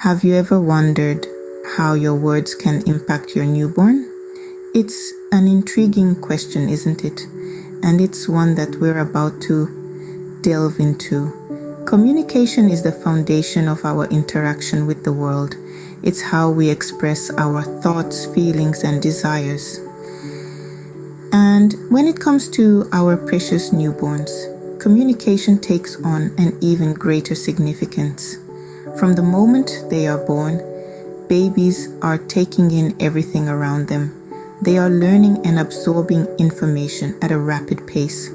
Have you ever wondered how your words can impact your newborn? It's an intriguing question, isn't it? And it's one that we're about to delve into. Communication is the foundation of our interaction with the world. It's how we express our thoughts, feelings, and desires. And when it comes to our precious newborns, communication takes on an even greater significance. From the moment they are born, babies are taking in everything around them. They are learning and absorbing information at a rapid pace.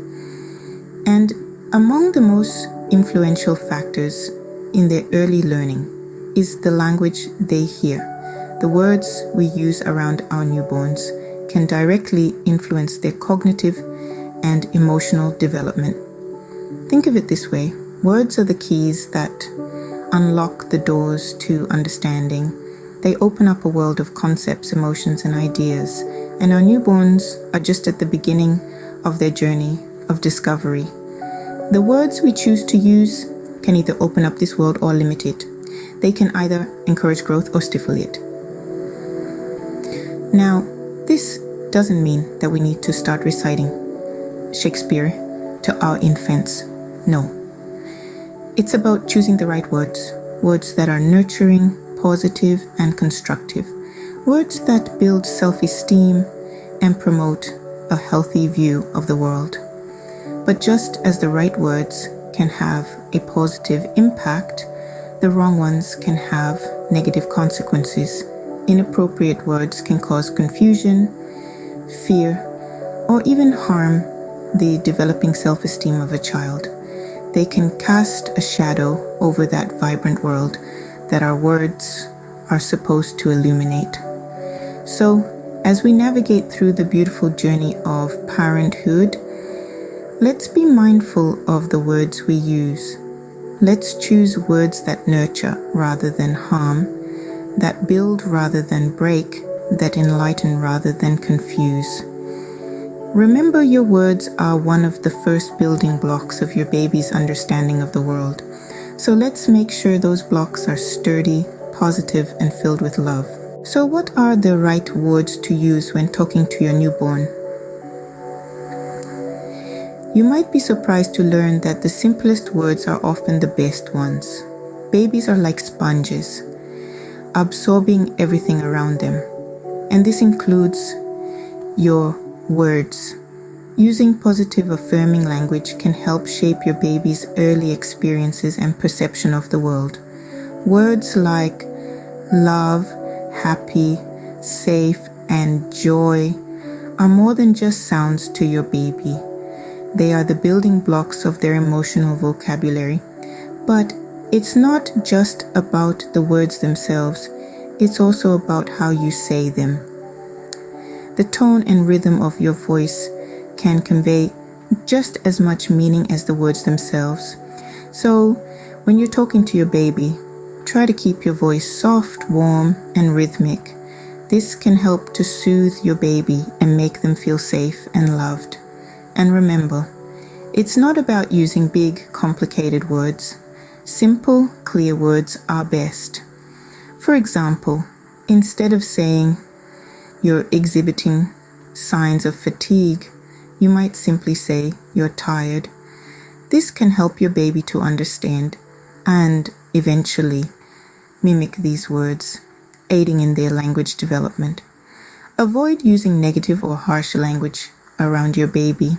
And among the most influential factors in their early learning is the language they hear. The words we use around our newborns can directly influence their cognitive and emotional development. Think of it this way: words are the keys that unlock the doors to understanding. They open up a world of concepts, emotions, and ideas, and our newborns are just at the beginning of their journey of discovery. The words we choose to use can either open up this world or limit it. They can either encourage growth or stifle it. Now, this doesn't mean that we need to start reciting Shakespeare to our infants. No. It's about choosing the right words, words that are nurturing, positive, and constructive, words that build self-esteem and promote a healthy view of the world. But just as the right words can have a positive impact, the wrong ones can have negative consequences. Inappropriate words can cause confusion, fear, or even harm the developing self-esteem of a child. They can cast a shadow over that vibrant world that our words are supposed to illuminate. So, as we navigate through the beautiful journey of parenthood, let's be mindful of the words we use. Let's choose words that nurture rather than harm, that build rather than break, that enlighten rather than confuse. Remember, your words are one of the first building blocks of your baby's understanding of the world. So let's make sure those blocks are sturdy, positive, and filled with love. So what are the right words to use when talking to your newborn? You might be surprised to learn that the simplest words are often the best ones. Babies are like sponges, absorbing everything around them. And this includes your words. Using positive, affirming language can help shape your baby's early experiences and perception of the world. Words like love, happy, safe, and joy are more than just sounds to your baby. They are the building blocks of their emotional vocabulary. But it's not just about the words themselves, it's also about how you say them. The tone and rhythm of your voice can convey just as much meaning as the words themselves. So, when you're talking to your baby, try to keep your voice soft, warm, and rhythmic. This can help to soothe your baby and make them feel safe and loved. And remember, it's not about using big, complicated words. Simple, clear words are best. For example, instead of saying you're exhibiting signs of fatigue, you might simply say you're tired. This can help your baby to understand and eventually mimic these words, aiding in their language development. Avoid using negative or harsh language around your baby.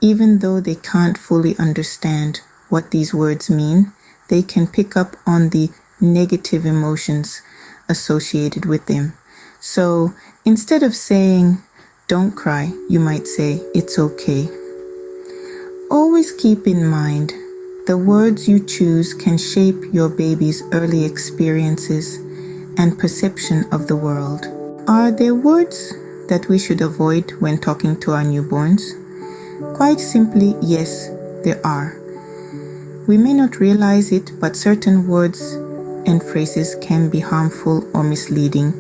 Even though they can't fully understand what these words mean, they can pick up on the negative emotions associated with them. So instead of saying, "Don't cry," you might say, "It's okay." Always keep in mind, the words you choose can shape your baby's early experiences and perception of the world. Are there words that we should avoid when talking to our newborns? Quite simply, yes, there are. We may not realize it, but certain words and phrases can be harmful or misleading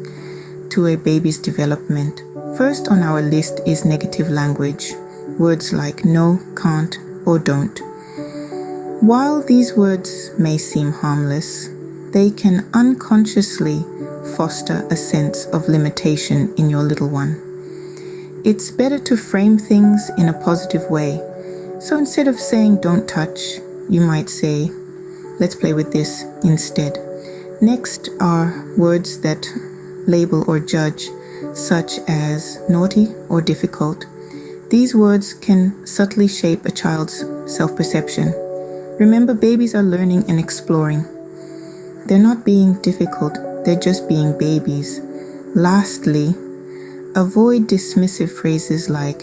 to a baby's development. First on our list is negative language, words like no, can't, or don't. While these words may seem harmless, they can unconsciously foster a sense of limitation in your little one. It's better to frame things in a positive way. So instead of saying don't touch, you might say, let's play with this instead. Next are words that label or judge, such as naughty or difficult. These words can subtly shape a child's self-perception. Remember, babies are learning and exploring. They're not being difficult, they're just being babies. Lastly, avoid dismissive phrases like,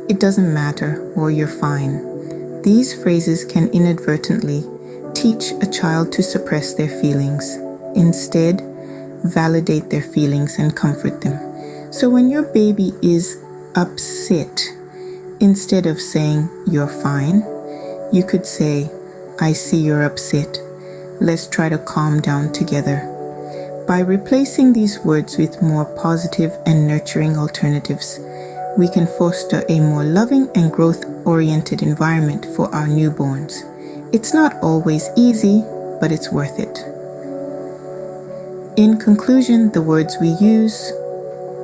it doesn't matter, or you're fine. These phrases can inadvertently teach a child to suppress their feelings. Instead, validate their feelings and comfort them. So when your baby is upset, instead of saying, you're fine, you could say, I see you're upset. Let's try to calm down together. By replacing these words with more positive and nurturing alternatives, we can foster a more loving and growth-oriented environment for our newborns. It's not always easy, but it's worth it. In conclusion, the words we use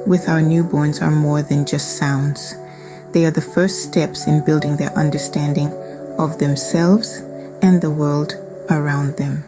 with our newborns are more than just sounds. They are the first steps in building their understanding of themselves and the world around them.